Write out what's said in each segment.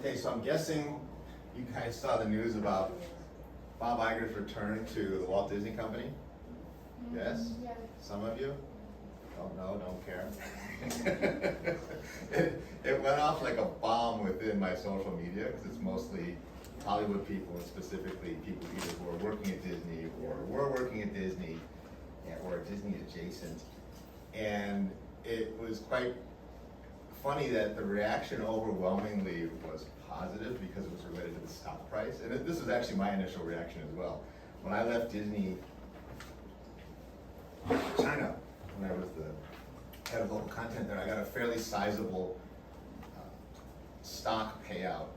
Okay, so I'm guessing you guys saw the news about Bob Iger's return to the Walt Disney Company? Yes? Yeah. Some of you? Don't know, don't care. It went off like a bomb within my social media because it's mostly Hollywood people, and specifically people either who are working at Disney or were working at Disney or Disney adjacent. And it was quite funny that the reaction overwhelmingly was positive because it was related to the stock price. And this was actually my initial reaction as well. When I left Disney China, when I was the head of local content there, I got a fairly sizable stock payout,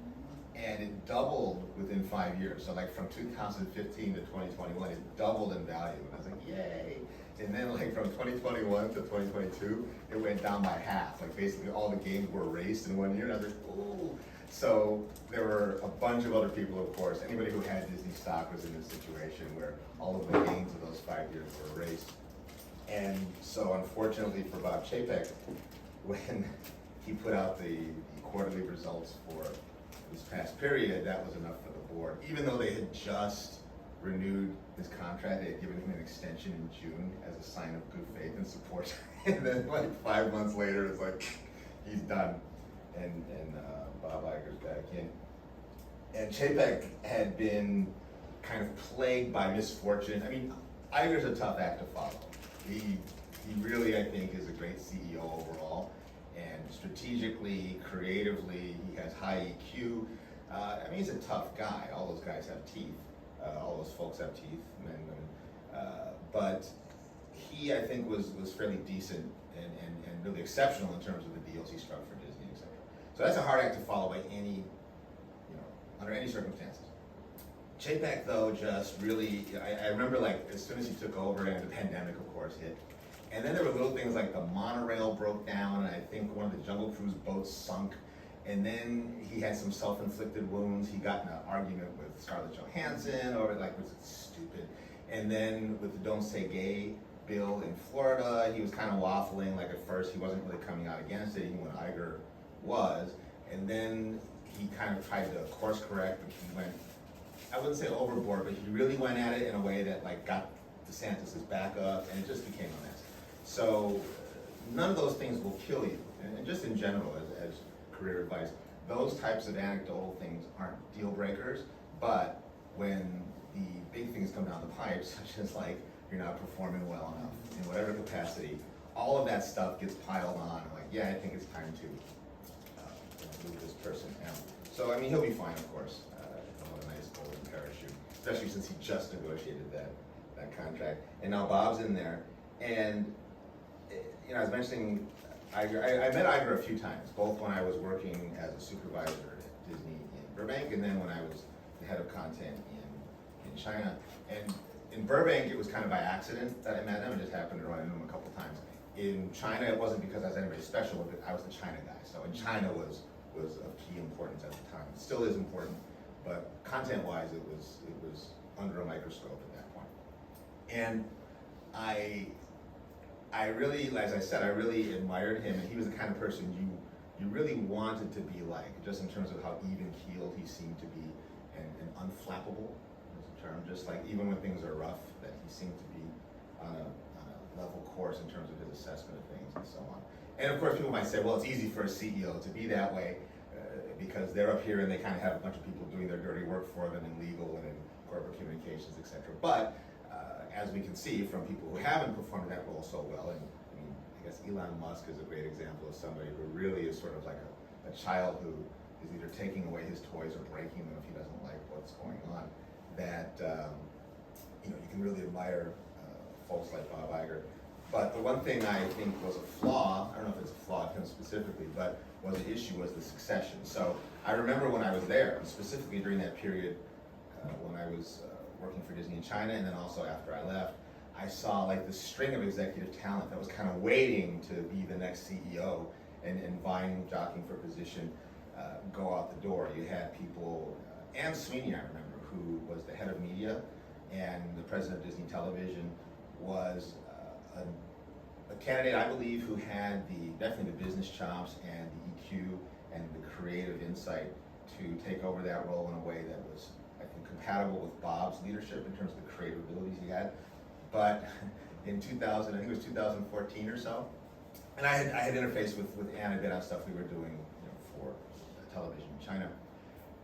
and it doubled within 5 years. So like from 2015 to 2021, it doubled in value. And I was like, yay! And then like from 2021 to 2022, it went down by half. Like basically all the gains were erased in 1 year, and I was like, ooh. So there were a bunch of other people, of course. Anybody who had Disney stock was in this situation where all of the gains of those 5 years were erased. And so unfortunately for Bob Chapek, when he put out the quarterly results for this past period, that was enough for the board. Even though they had just renewed his contract, they had given him an extension in June as a sign of good faith and support. And then like 5 months later, it's like, he's done. And Bob Iger's back in. And Chapek had been kind of plagued by misfortune. I mean, Iger's a tough act to follow. He really, I think, is a great CEO overall. And strategically, creatively, he has high EQ. I mean, he's a tough guy. All those guys have teeth. All those folks have teeth, men, women. But he, I think, was fairly decent and really exceptional in terms of the deals he struck for Disney, etc. So that's a hard act to follow by any, under any circumstances. Chapek, though, just really, I remember like as soon as he took over and the pandemic, of course, hit. And then there were little things like the monorail broke down, and I think one of the Jungle Cruise boats sunk. And then he had some self-inflicted wounds. He got in an argument with Scarlett Johansson over like, was it stupid? And then with the Don't Say Gay bill in Florida, he was kind of waffling. Like at first, he wasn't really coming out against it, even when Iger was. And then he kind of tried to course correct, and he went, I wouldn't say overboard, but he really went at it in a way that like got DeSantis' back up, and it just became a mess. So none of those things will kill you. And just in general, as career advice, those types of anecdotal things aren't deal breakers, but when the big things come down the pipe, such as like you're not performing well enough in whatever capacity, all of that stuff gets piled on. Like, yeah, I think it's time to move this person out. So, I mean, he'll be fine, of course. What a nice golden parachute, especially since he just negotiated that contract. And now Bob's in there. And, I was mentioning Iger. I met Iger a few times, both when I was working as a supervisor at Disney in Burbank, and then when I was the head of content in China. And in Burbank, it was kind of by accident that I met him. I just happened to run into him a couple times. In China, it wasn't because I was anybody special, but I was the China guy. So in China was of key importance at the time. It still is important, but content-wise, it was under a microscope at that point. And I really, as I said, I really admired him, and he was the kind of person you really wanted to be like, just in terms of how even-keeled he seemed to be, and unflappable, is a term, just like even when things are rough, that he seemed to be on a level course in terms of his assessment of things and so on. And of course, people might say, well, it's easy for a CEO to be that way because they're up here and they kind of have a bunch of people doing their dirty work for them in legal and in corporate communications, etc. But as we can see from people who haven't performed that role so well, and I mean, I guess Elon Musk is a great example of somebody who really is sort of like a child who is either taking away his toys or breaking them if he doesn't like what's going on. That you can really admire folks like Bob Iger. But the one thing I think was a flaw, I don't know if it's a flaw of him specifically, but was an issue was the succession. So I remember when I was there, specifically during that period when I was working for Disney in China, and then also after I left, I saw like this string of executive talent that was kind of waiting to be the next CEO and vying, jockeying for position, go out the door. You had people, and Sweeney, I remember, who was the head of media and the president of Disney Television, was a candidate, I believe, who had definitely the business chops and the EQ and the creative insight to take over that role in a way that was, I think, compatible with Bob's leadership in terms of the creative abilities he had. But in 2000, I think it was 2014 or so, and I had interfaced with Ann a bit on stuff we were doing, for television in China,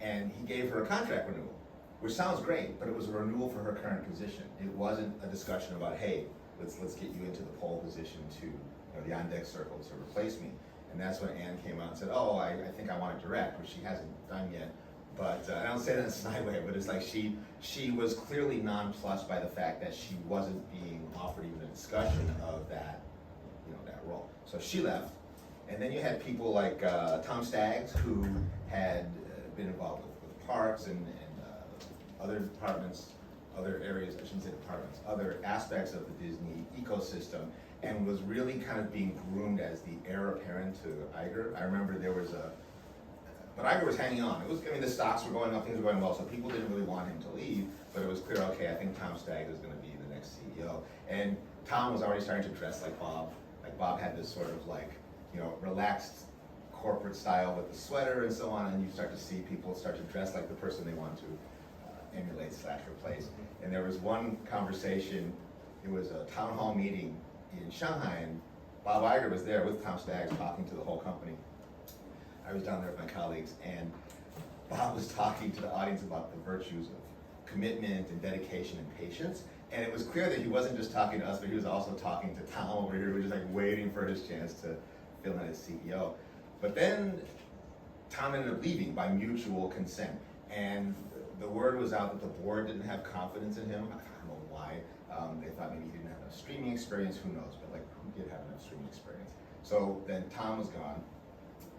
and he gave her a contract renewal, which sounds great, but it was a renewal for her current position. It wasn't a discussion about, hey, let's get you into the pole position to, the on-deck circle to replace me. And that's when Ann came out and said, oh, I think I want to direct, which she hasn't done yet. But I don't say that in a snide way, but it's like she was clearly nonplussed by the fact that she wasn't being offered even a discussion of that, that role. So she left. And then you had people like Tom Staggs, who had been involved with parks and other departments, other areas, I shouldn't say departments, other aspects of the Disney ecosystem, and was really kind of being groomed as the heir apparent to Iger. I remember there was but Iger was hanging on. The stocks were going up, things were going well, so people didn't really want him to leave, but it was clear, okay, I think Tom Staggs is gonna be the next CEO. And Tom was already starting to dress like Bob. Like Bob had this sort of relaxed corporate style with the sweater and so on, and you start to see people start to dress like the person they want to emulate / replace. And there was one conversation, it was a town hall meeting in Shanghai, and Bob Iger was there with Tom Staggs talking to the whole company. I was down there with my colleagues, and Bob was talking to the audience about the virtues of commitment and dedication and patience. And it was clear that he wasn't just talking to us, but he was also talking to Tom over here, who was just waiting for his chance to fill in as CEO. But then Tom ended up leaving by mutual consent. And the word was out that the board didn't have confidence in him. I don't know why. They thought maybe he didn't have enough streaming experience, who knows, but who did have enough streaming experience? So then Tom was gone.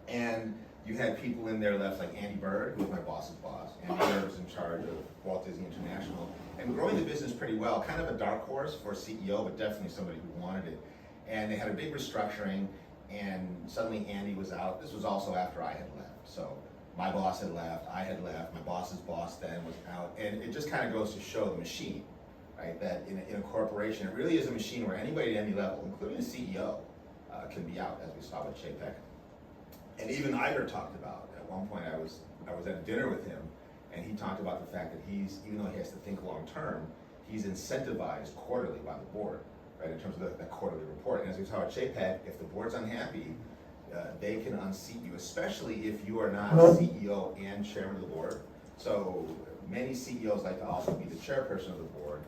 And you had people in there left like Andy Bird, who was my boss's boss. Andy Bird was in charge of Walt Disney International and growing the business pretty well, kind of a dark horse for CEO, but definitely somebody who wanted it. And they had a big restructuring, and suddenly Andy was out. This was also after I had left. So my boss had left, I had left, my boss's boss then was out. And it just kind of goes to show the machine, right? That in a corporation, it really is a machine where anybody at any level, including the CEO, can be out, as we saw with Chapek. And even Iger talked about, at one point I was at dinner with him, and he talked about the fact that even though he has to think long term, he's incentivized quarterly by the board, right, in terms of that quarterly report. And as we saw at Chapek, if the board's unhappy, they can unseat you, especially if you are not CEO and chairman of the board. So many CEOs like to also be the chairperson of the board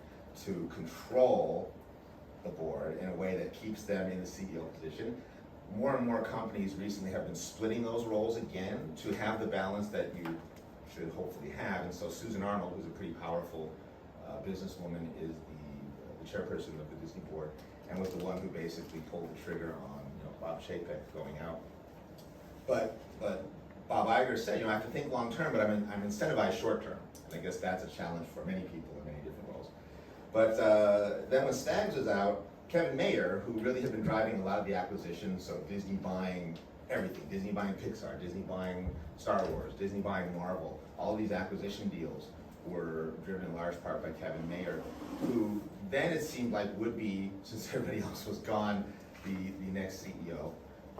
to control the board in a way that keeps them in the CEO position. More and more companies recently have been splitting those roles again to have the balance that you should hopefully have. And so Susan Arnold, who's a pretty powerful businesswoman, is the chairperson of the Disney board, and was the one who basically pulled the trigger on Bob Chapek going out. But Bob Iger said, I have to think long term, but I'm incentivized short term. And I guess that's a challenge for many people in many different roles. But then when Staggs was out, Kevin Mayer, who really had been driving a lot of the acquisitions, so Disney buying everything, Disney buying Pixar, Disney buying Star Wars, Disney buying Marvel, all these acquisition deals were driven in large part by Kevin Mayer, who then it seemed like would be, since everybody else was gone, the next CEO.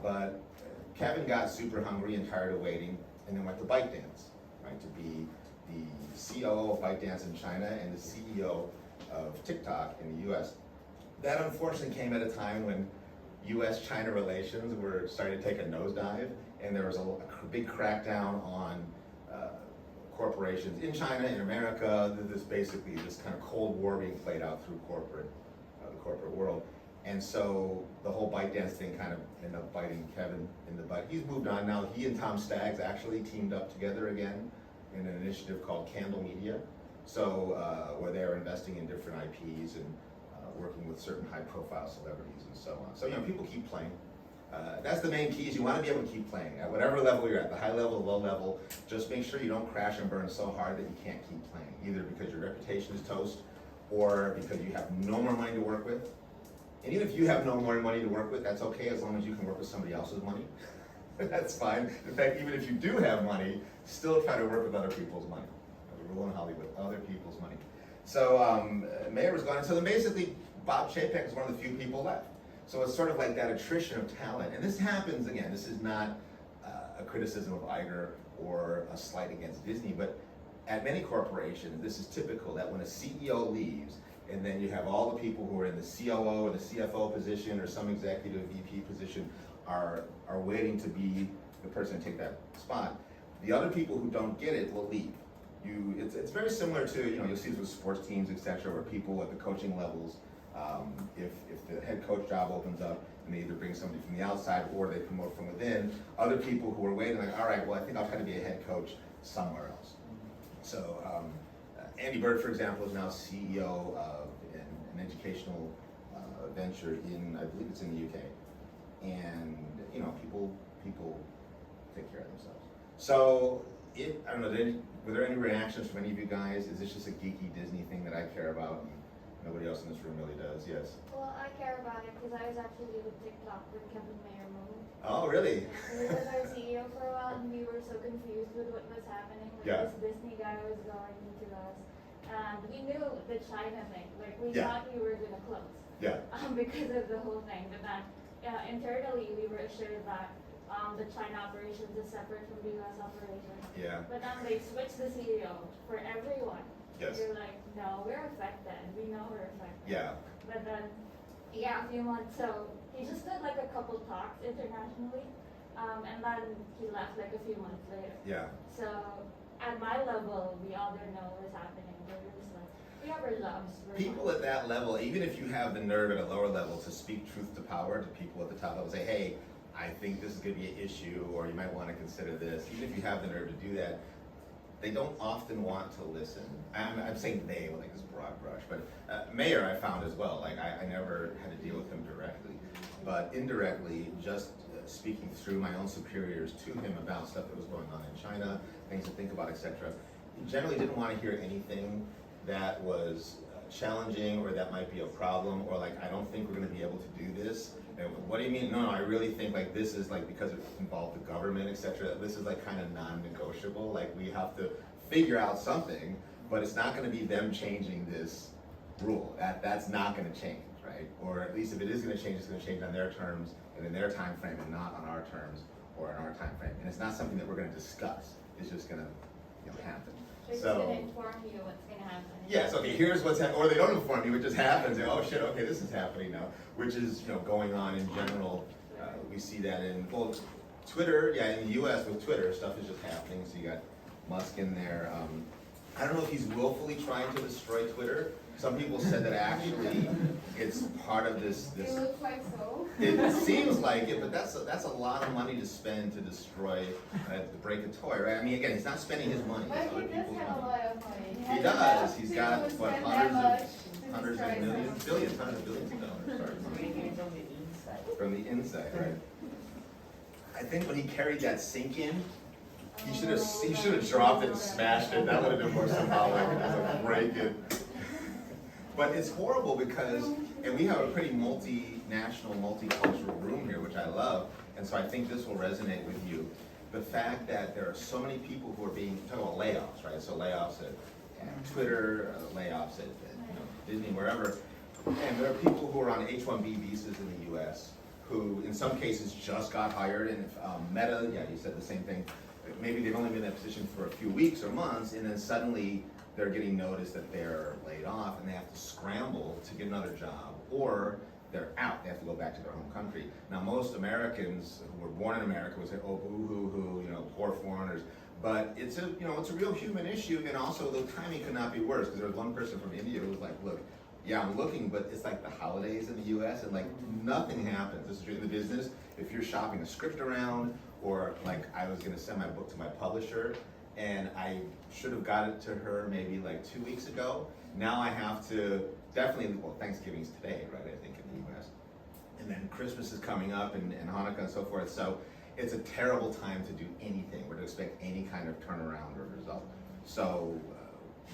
But Kevin got super hungry and tired of waiting, and then went to ByteDance, right, to be the COO of ByteDance in China and the CEO of TikTok in the US. That unfortunately came at a time when US-China relations were starting to take a nosedive, and there was a big crackdown on corporations in China, in America. This kind of Cold War being played out through the corporate world. And so the whole ByteDance thing kind of ended up biting Kevin in the butt. He's moved on now. He and Tom Staggs actually teamed up together again in an initiative called Candle Media. So where they're investing in different IPs and working with certain high-profile celebrities and so on. So people keep playing. That's the main key, is you want to be able to keep playing at whatever level you're at, the high level, low level. Just make sure you don't crash and burn so hard that you can't keep playing, either because your reputation is toast or because you have no more money to work with. And even if you have no more money to work with, that's okay, as long as you can work with somebody else's money. That's fine. In fact, even if you do have money, still try to work with other people's money. The rule in Hollywood, other people's money. So Mayer was gone, and so then basically Bob Chapek is one of the few people left. So it's sort of like that attrition of talent. And this happens, again, this is not a criticism of Iger or a slight against Disney, but at many corporations, this is typical that when a CEO leaves, and then you have all the people who are in the COO or the CFO position or some executive VP position are waiting to be the person to take that spot. The other people who don't get it will leave. It's very similar to, you'll see this with sports teams, etc., where people at the coaching levels, if the head coach job opens up and they either bring somebody from the outside or they promote from within, other people who are waiting like, all right, well, I think I'll try to be a head coach somewhere else. So Andy Bird, for example, is now CEO of an educational venture in, I believe it's in the UK. And, people take care of themselves. So, I don't know, were there any reactions from any of you guys? Is this just a geeky Disney thing that I care about and nobody else in this room really does? Yes? Well, I care about it because I was actually with TikTok when Kevin Mayer moved. Oh, really? He was our CEO for a while and we were so confused with what was happening. This Disney guy was going into us. And we knew the China thing. Like, we thought we were going to close. Yeah. Because of the whole thing. But then, internally, we were assured that the China operations is separate from the US operations. Yeah. But then they switched the CEO for everyone. Yes. They're like, no, we're affected. We know we're affected. Yeah. But then, a few months. So he just did like a couple talks internationally. And then he left like a few months later. Yeah. So at my level, we all didn't know what was happening. But we just like, we have our loves. People at that level, even if you have the nerve at a lower level to speak truth to power to people at the top level, say, hey, I think this is going to be an issue, or you might want to consider this. Even if you have the nerve to do that, they don't often want to listen. I'm saying they, like this broad brush, but Mayer I found as well. Like I never had to deal with him directly, but indirectly, just speaking through my own superiors to him about stuff that was going on in China, things to think about, etc. He generally didn't want to hear anything that was challenging or that might be a problem, or like, I don't think we're going to be able to do this. And what do you mean? No, I really think like this is like, because it involved the government, etc. This is like kind of non-negotiable. Like we have to figure out something, but it's not going to be them changing this rule. That's not going to change, right? Or at least if it is going to change, it's going to change on their terms and in their time frame, and not on our terms or in our time frame. And it's not something that we're going to discuss. It's just going to happen. They're just going to inform you what's going to happen. Yes, okay, here's what's happening, or they don't inform you, it just happens, and oh shit, okay, this is happening now, which is, going on in general. We see that in, well, Twitter, in the US with Twitter, stuff is just happening, so you got Musk in there. I don't know if he's willfully trying to destroy Twitter. Some people said that actually it's part of this. It looks like so. It seems like it, but that's a lot of money to spend to destroy, to break a toy, right? I mean, again, he's not spending his money. But he does have a lot of money. He does. He's got what, hundreds of millions, billions, hundreds of billions of dollars. From the inside, right? I think when he carried that sink in, he should have dropped it and smashed it. That would have been more symbolic and break it. But it's horrible because, and we have a pretty multinational, multicultural room here, which I love, and so I think this will resonate with you. The fact that there are so many people who are being, talk about layoffs, right? So layoffs at Twitter, layoffs at Disney, wherever. And there are people who are on H-1B visas in the US who in some cases just got hired, and Meta, you said the same thing. Maybe they've only been in that position for a few weeks or months, and then suddenly they're getting notice that they're laid off and they have to scramble to get another job, or they're out, they have to go back to their home country. Now most Americans who were born in America would say, oh boo-hoo-hoo, poor foreigners. But it's a real human issue, and also the timing could not be worse, because there was one person from India who was like, look, yeah, I'm looking, but it's like the holidays in the US and like nothing happens. This is in the business. If you're shopping a script around, or like I was gonna send my book to my publisher and I should have got it to her maybe like 2 weeks ago. Now I have to definitely, well, Thanksgiving's today, right, I think in the US. And then Christmas is coming up and Hanukkah and so forth. So it's a terrible time to do anything or to expect any kind of turnaround or result. So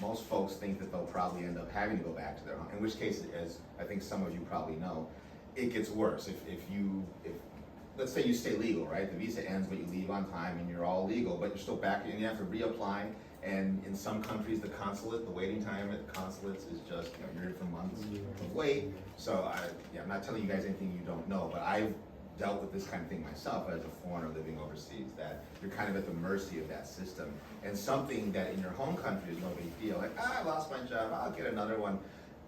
most folks think that they'll probably end up having to go back to their home, in which case, as I think some of you probably know, it gets worse. If let's say you stay legal, right? The visa ends, but you leave on time and you're all legal, but you're still back and you have to reapply. And in some countries, the waiting time at the consulates is just, you're in for months of wait. So I'm not telling you guys anything you don't know, but I've dealt with this kind of thing myself as a foreigner living overseas, that you're kind of at the mercy of that system. And something that in your home country is no big deal, like, I lost my job, I'll get another one,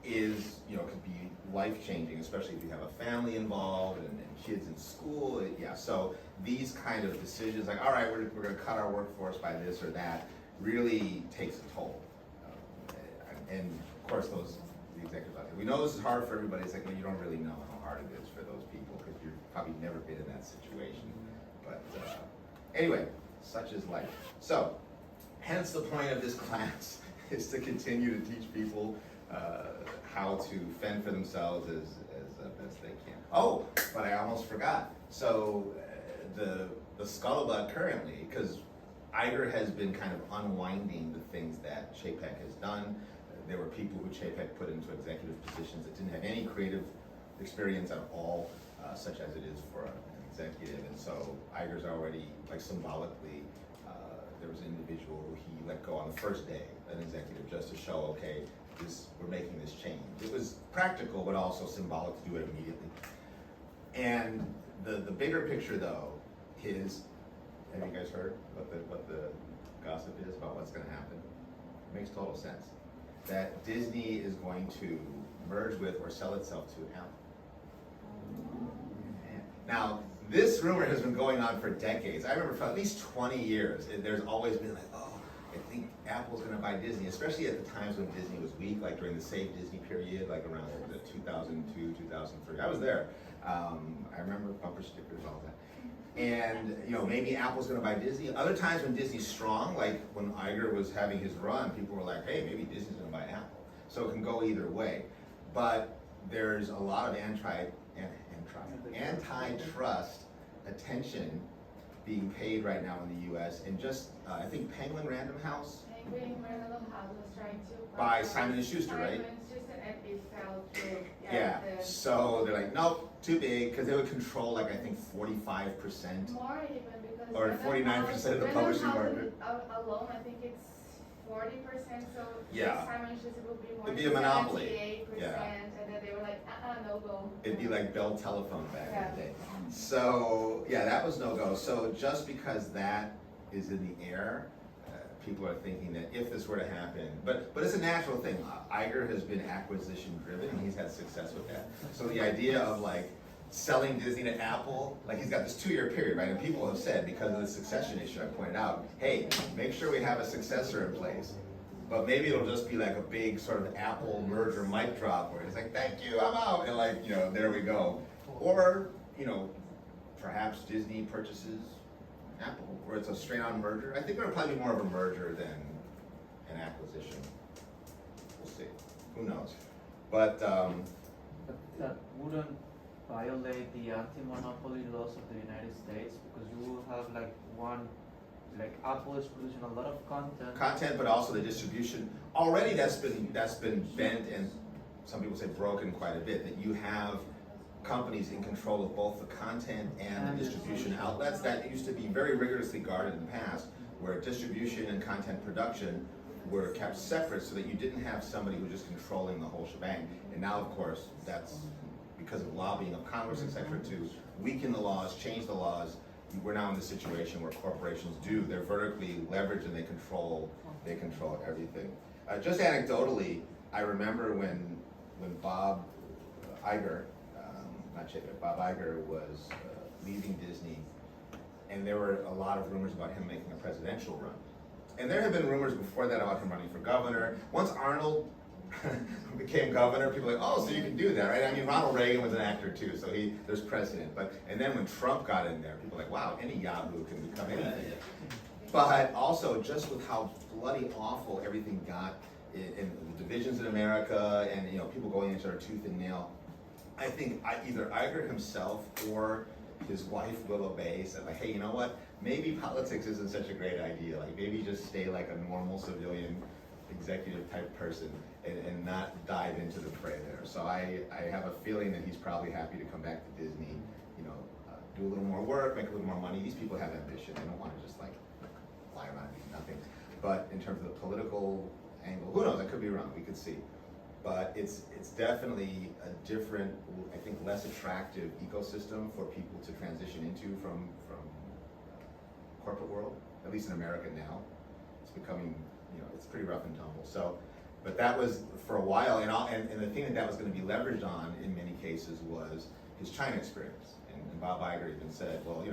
is, could be life-changing, especially if you have a family involved and kids in school. Yeah, so these kind of decisions, like, all right, we're gonna cut our workforce by this or that, really takes a toll. And of course, the executives out there, we know this is hard for everybody. It's like, well, you don't really know how hard it is for those people because you've probably never been in that situation. But anyway, such is life. So, hence the point of this class is to continue to teach people how to fend for themselves as best they can. Oh, but I almost forgot. So the scuttlebutt currently, because Iger has been kind of unwinding the things that Chapek has done. There were people who Chapek put into executive positions that didn't have any creative experience at all, such as it is for an executive. And so Iger's already, like symbolically, there was an individual who he let go on the first day, an executive, just to show, okay, we're making this change. It was practical, but also symbolic to do it immediately. And the bigger picture, though, is, have you guys heard what the gossip is about what's going to happen? It makes total sense. That Disney is going to merge with or sell itself to Apple. Now, this rumor has been going on for decades. I remember for at least 20 years, there's always been like, oh, I think Apple's going to buy Disney, especially at the times when Disney was weak, like during the Save Disney period, like around 2002, 2003. I was there. I remember bumper stickers, all that. And maybe Apple's going to buy Disney. Other times when Disney's strong, like when Iger was having his run, people were like, hey, maybe Disney's going to buy Apple. So it can go either way. But there's a lot of antitrust attention being paid right now in the U.S. and just I think Penguin Random House. Penguin Random House was trying to buy Simon & Schuster, right? Simon & Schuster, and it fell through. Yeah. So they're like, nope, too big, because they would control like I think 45%. More even, because or 49% of the publishing market. Alone, I think it's 40%. So yeah, Simon & Schuster would be more. It'd be a monopoly. 78%, yeah. And then they were like, no go. It'd be like Bell Telephone back in the day. So yeah, that was no go. So just because that is in the air, people are thinking that if this were to happen, but it's a natural thing. Iger has been acquisition driven, and he's had success with that. So the idea of like selling Disney to Apple, like he's got this 2-year period, right? And people have said, because of the succession issue I pointed out, hey, make sure we have a successor in place. But maybe it'll just be like a big sort of Apple merger mic drop where it's like, thank you, I'm out, and like, there we go. Or, perhaps Disney purchases Apple, or it's a straight-on merger. I think it'll probably be more of a merger than an acquisition. We'll see. Who knows? But that wouldn't violate the anti-monopoly laws of the United States, because you will have like Apple is producing a lot of content. But also the distribution. Already that's been bent and some people say broken quite a bit. That you have companies in control of both the content and the distribution outlets. That used to be very rigorously guarded in the past, where distribution and content production were kept separate so that you didn't have somebody who was just controlling the whole shebang. And now, of course, that's because of lobbying of Congress, etc., to weaken the laws, change the laws. We're now in the situation where corporations they're vertically leveraged and they control everything. Just anecdotally, I remember when Bob Iger, not Chapek, Bob Iger was leaving Disney, and there were a lot of rumors about him making a presidential run. And there had been rumors before that about him running for governor. Once Arnold became governor, people were like, oh, so you can do that, right? I mean, Ronald Reagan was an actor too, so there's precedent. And then when Trump got in there, people were like, wow, any Yahoo can become anything. But also just with how bloody awful everything got in the divisions in America, and people going into our tooth and nail, I think either Iger himself or his wife Willow Bay said, like, hey, you know what? Maybe politics isn't such a great idea. Like, maybe just stay like a normal civilian executive type person and not dive into the fray there. So I have a feeling that he's probably happy to come back to Disney, do a little more work, make a little more money. These people have ambition. They don't want to just like fly around and do nothing. But in terms of the political angle, who knows? I could be wrong. We could see. but it's definitely a different, I think, less attractive ecosystem for people to transition into from corporate world, at least in America now. It's becoming, it's pretty rough and tumble. So, but that was for a while, and the thing that was going to be leveraged on in many cases was his China experience. And Bob Iger even said, well,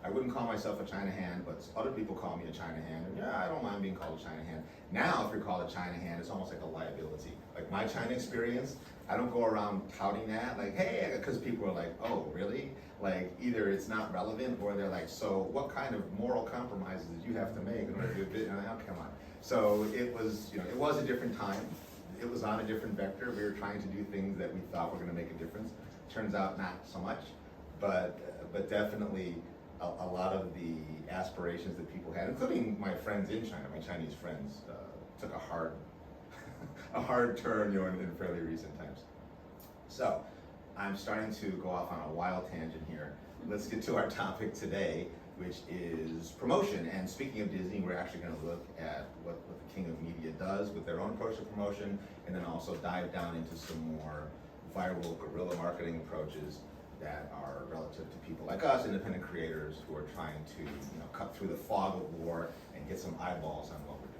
I wouldn't call myself a China hand, but other people call me a China hand, and I don't mind being called a China hand. Now, if you're called a China hand, it's almost like a liability. Like my China experience, I don't go around touting that, like, hey, because people are like, oh, really? Like, either it's not relevant, or they're like, so what kind of moral compromises did you have to make in order to do it? And I'm like, oh, come on. So it was, it was a different time. It was on a different vector. We were trying to do things that we thought were going to make a difference. Turns out not so much, but definitely a lot of the aspirations that people had, including my friends in China, my Chinese friends, took a hard turn, in fairly recent times. So I'm starting to go off on a wild tangent here. Let's get to our topic today, which is promotion. And speaking of Disney, we're actually going to look at what the King of Media does with their own approach to promotion, and then also dive down into some more viral guerrilla marketing approaches that are relative to people like us, independent creators who are trying to cut through the fog of war and get some eyeballs on what we're